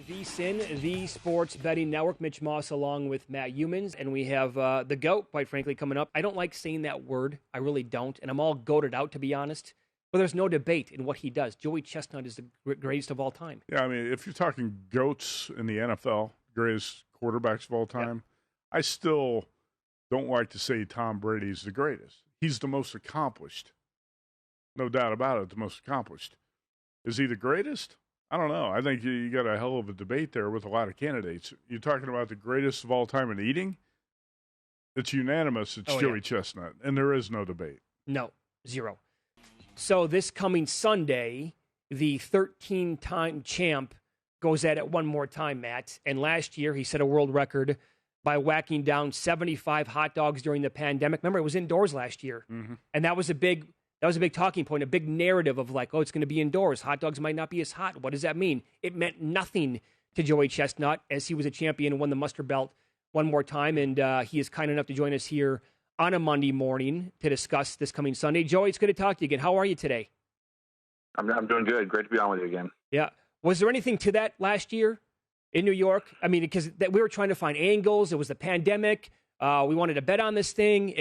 VSiN, the Sports Betting Network. Mitch Moss along with Matt Humans. And we have the GOAT, quite frankly, coming up. I don't like saying that word. I really don't. And I'm all goated out, to be honest. But there's no debate in what he does. Joey Chestnut is the greatest of all time. Yeah, I mean, if you're talking GOATs in the NFL, greatest quarterbacks of all time, I still don't like to say Tom Brady's the greatest. He's the most accomplished. No doubt about it, the most accomplished. Is he the greatest? I don't know. I think you got a hell of a debate there with a lot of candidates. You're talking about the greatest of all time in eating? It's unanimous. It's Joey Chestnut, and there is no debate. No, zero. So this coming Sunday, the 13-time champ goes at it one more time, Matt. And last year, he set a world record by whacking down 75 hot dogs during the pandemic. Remember, it was indoors last year. Mm-hmm. And that was a big talking point, a big narrative of like, oh, it's going to be indoors. Hot dogs might not be as hot. What does that mean? It meant nothing to Joey Chestnut as he was a champion and won the muster belt one more time. And he is kind enough to join us here on a Monday morning to discuss this coming Sunday. Joey, it's good to talk to you again. How are you today? I'm doing good. Great to be on with you again. Yeah. Was there anything to that last year in New York? I mean, because we were trying to find angles. It was the pandemic. We wanted to bet on this thing.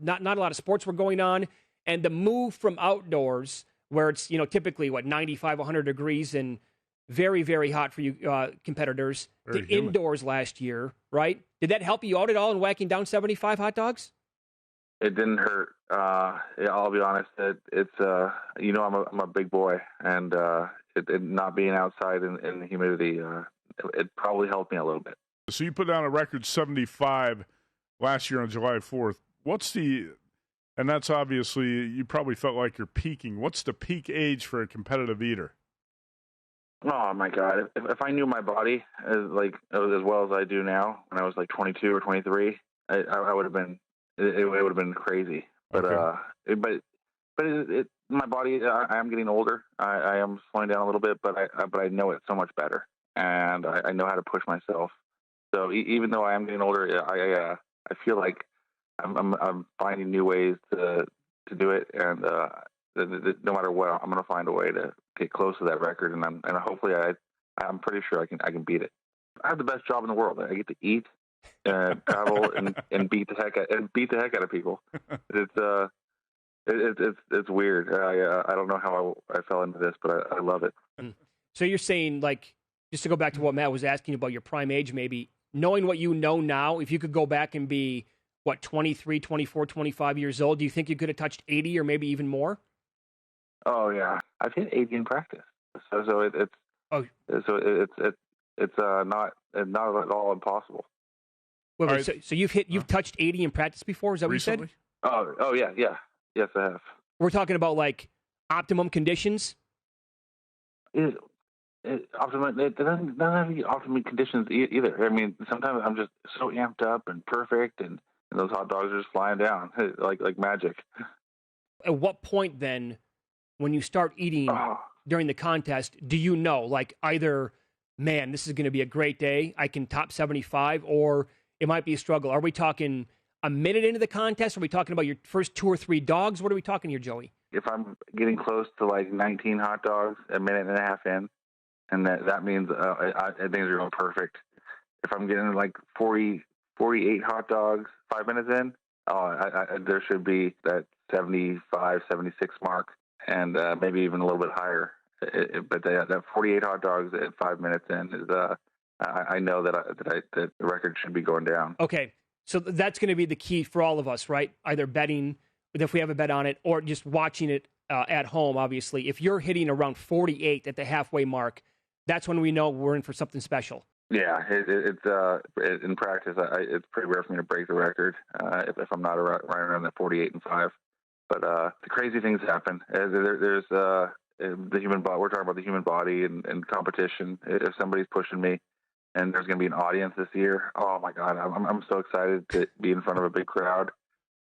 Not a lot of sports were going on. And the move from outdoors, where it's, typically, 95, 100 degrees and very, very hot for you competitors, to indoors last year, right? Did that help you out at all in whacking down 75 hot dogs? It didn't hurt. I'll be honest. It's I'm a big boy, and it not being outside in the humidity, it probably helped me a little bit. So you put down a record 75 last year on July 4th. And that's obviously, you probably felt like you're peaking. What's the peak age for a competitive eater? Oh my God! If I knew my body as well as I do now, when I was like 22 or 23, I would have been. It would have been crazy, but okay. My body. I am getting older. I am slowing down a little bit, but I know it so much better, and I know how to push myself. So even though I am getting older, I feel like I'm finding new ways to do it, and no matter what, I'm going to find a way to get close to that record, and hopefully I'm pretty sure I can beat it. I have the best job in the world. I get to eat. Travel and beat the heck out of people. It's weird. I don't know how I fell into this, but I love it. So you're saying, like, just to go back to what Matt was asking about your prime age, maybe knowing what you know now, if you could go back and be 23, 24, 25 years old, do you think you could have touched 80 or maybe even more? Oh yeah, I've hit 80 in practice. So it's not at all impossible. Wait, right. So you've touched 80 in practice before? Is that what recently? You said? Oh yeah. Yes, I have. We're talking about like optimum conditions. It doesn't have any optimum conditions either. I mean, sometimes I'm just so amped up and perfect, and those hot dogs are just flying down like magic. At what point then, when you start eating during the contest, do you know, like, either, man, this is going to be a great day, I can top 75, or it might be a struggle? Are we talking a minute into the contest? Are we talking about your first 2 or 3 dogs? What are we talking here, Joey? If I'm getting close to like 19 hot dogs, a minute and a half in, and that means things are going perfect. If I'm getting like 48 hot dogs 5 minutes in, there should be that 75, 76 mark, and maybe even a little bit higher. But that 48 hot dogs at 5 minutes in is I know that the record should be going down. Okay, so that's going to be the key for all of us, right? Either betting, if we have a bet on it, or just watching it at home, obviously. If you're hitting around 48 at the halfway mark, that's when we know we're in for something special. Yeah, it's in practice. It's pretty rare for me to break the record if I'm not right around that 48 and 5. But the crazy things happen. There's the human body. We're talking about the human body and competition. If somebody's pushing me, and there's going to be an audience this year, oh my God, I'm so excited to be in front of a big crowd.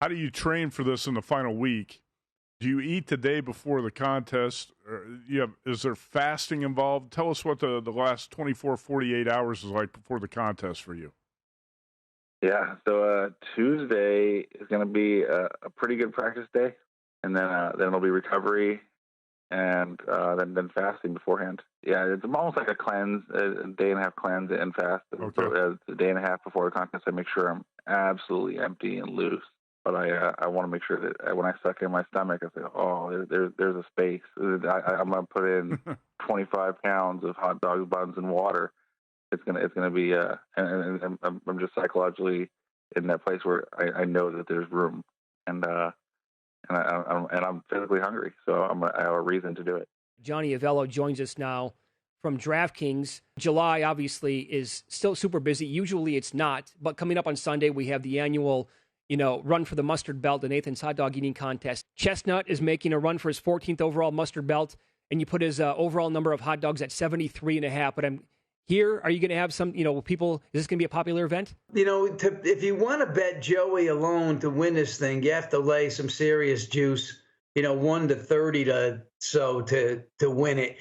How do you train for this in the final week? Do you eat the day before the contest? Is there fasting involved? Tell us what the last 24, 48 hours is like before the contest for you. Yeah, so Tuesday is going to be a pretty good practice day, and then it'll be recovery, and then fasting beforehand. Yeah, it's almost like a cleanse, a day and a half cleanse and fast. Okay. A day and a half before the contest, I make sure I'm absolutely empty and loose. But I want to make sure that when I suck in my stomach, I say, oh, there's a space. I'm gonna put in 25 pounds of hot dog buns and water. It's gonna be and I'm just psychologically in that place where I know that there's room, and I'm physically hungry, so I have a reason to do it. Johnny Avello joins us now from DraftKings. July obviously is still super busy. Usually it's not, but coming up on Sunday we have the annual, run for the mustard belt, the Nathan's hot dog eating contest. Chestnut is making a run for his 14th overall mustard belt, and you put his overall number of hot dogs at 73.5. But I'm here. Are you going to have some, people? Is this going to be a popular event? If you want to bet Joey alone to win this thing, you have to lay some serious juice. 1 to 30 to win it.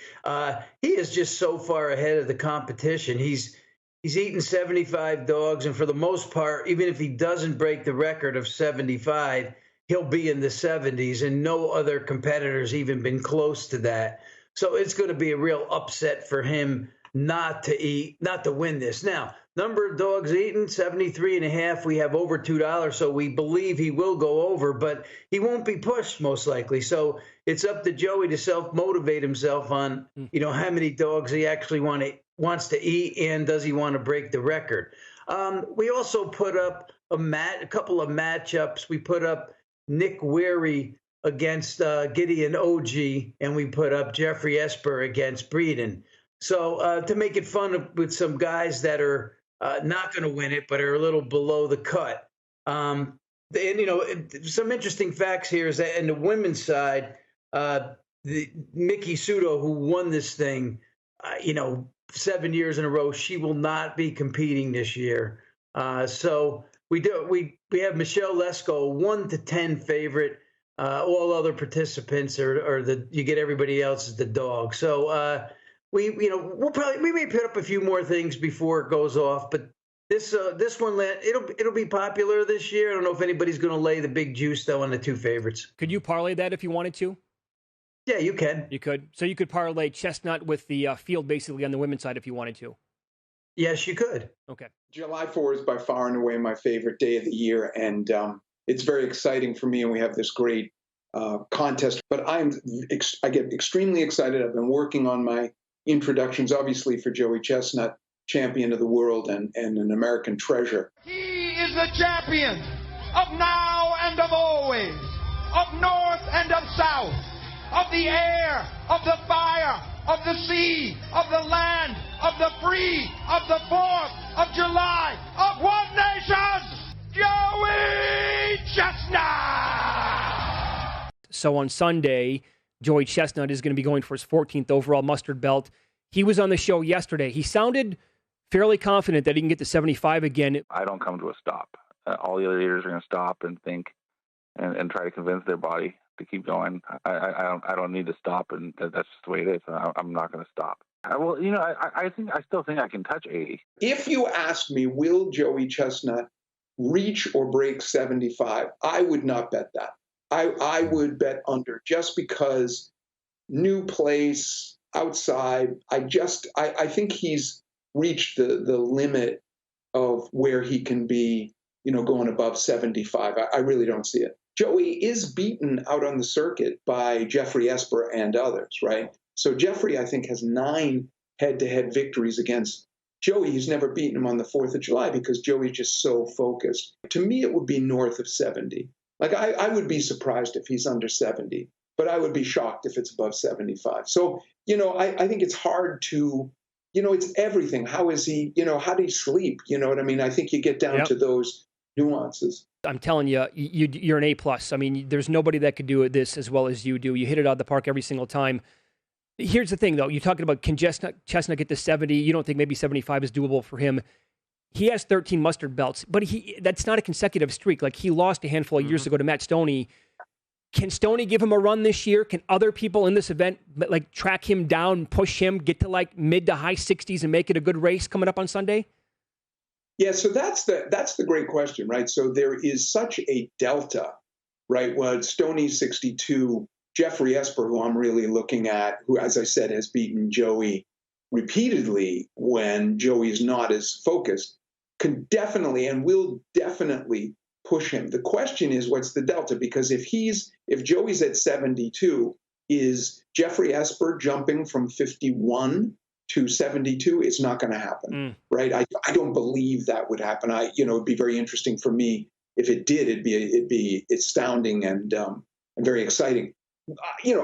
He is just so far ahead of the competition. He's eaten 75 dogs, and for the most part, even if he doesn't break the record of 75, he'll be in the 70s, and no other competitor's even been close to that. So it's going to be a real upset for him not to win this. Now, number of dogs eaten, 73.5. We have over $2, so we believe he will go over, but he won't be pushed most likely. So it's up to Joey to self-motivate himself on, how many dogs he actually wants to eat, and does he want to break the record. We also put up a couple of matchups. We put up Nick Weary against Gideon OG, and we put up Jeffrey Esper against Breeden. So to make it fun with some guys that are not going to win it, but are a little below the cut. And, some interesting facts here is that in the women's side, the Miki Sudo, who won this thing, 7 years in a row, she will not be competing this year. So we have Michelle Lesko, 1 to 10 favorite. All other participants you get everybody else as the dog. So we may put up a few more things before it goes off, but this one it'll be popular this year. I don't know if anybody's going to lay the big juice though on the two favorites. Could you parlay that if you wanted to? Yeah, you can. You could. So you could parlay Chestnut with the field basically on the women's side if you wanted to. Yes, you could. Okay. July 4 is by far and away my favorite day of the year, and it's very exciting for me, and we have this great contest. But I get extremely excited. I've been working on my introductions, obviously, for Joey Chestnut, champion of the world and an American treasure. He is the champion of now and of always, of north and of south, of the air, of the fire, of the sea, of the land, of the free, of the 4th of July, of one nation, Joey Chestnut! So on Sunday, Joey Chestnut is going to be going for his 14th overall mustard belt. He was on the show yesterday. He sounded fairly confident that he can get to 75 again. I don't come to a stop. All the other eaters are going to stop and think and try to convince their body to keep going. I don't need to stop, and that's just the way it is. I'm not going to stop. I still think I can touch 80. If you asked me, will Joey Chestnut reach or break 75, I would not bet that. I would bet under, just because new place, outside. I think he's reached the limit of where he can be, going above 75. I really don't see it. Joey is beaten out on the circuit by Jeffrey Esper and others, right? So Jeffrey, I think, has 9 head-to-head victories against Joey. He's never beaten him on the 4th of July because Joey's just so focused. To me, it would be north of 70. Like, I would be surprised if he's under 70, but I would be shocked if it's above 75. So, I think it's hard to, it's everything. How is he, how do he sleep? You know what I mean? I think you get down to those nuances. I'm telling you, you're an A+. I mean, there's nobody that could do this as well as you do. You hit it out of the park every single time. Here's the thing, though. You're talking about, can Chestnut get to 70? You don't think maybe 75 is doable for him. He has 13 mustard belts, but that's not a consecutive streak. Like, he lost a handful of years ago to Matt Stoney. Can Stoney give him a run this year? Can other people in this event track him down, push him, get to mid to high 60s and make it a good race coming up on Sunday? Yeah, so that's the great question, right? So there is such a delta, right? Well, Stoney's 62, Jeffrey Esper, who I'm really looking at, who, as I said, has beaten Joey repeatedly when Joey's not as focused, can definitely and will definitely push him. The question is, what's the delta? Because if Joey's at 72, is Jeffrey Esper jumping from 51 to 72? It's not going to happen, right? I don't believe that would happen. It'd be very interesting for me if it did. It'd be astounding and very exciting.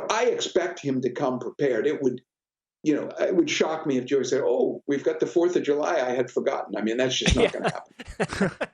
I expect him to come prepared. It would shock me if Joey said, "Oh, we've got the 4th of July. I had forgotten." I mean, that's just not going to happen.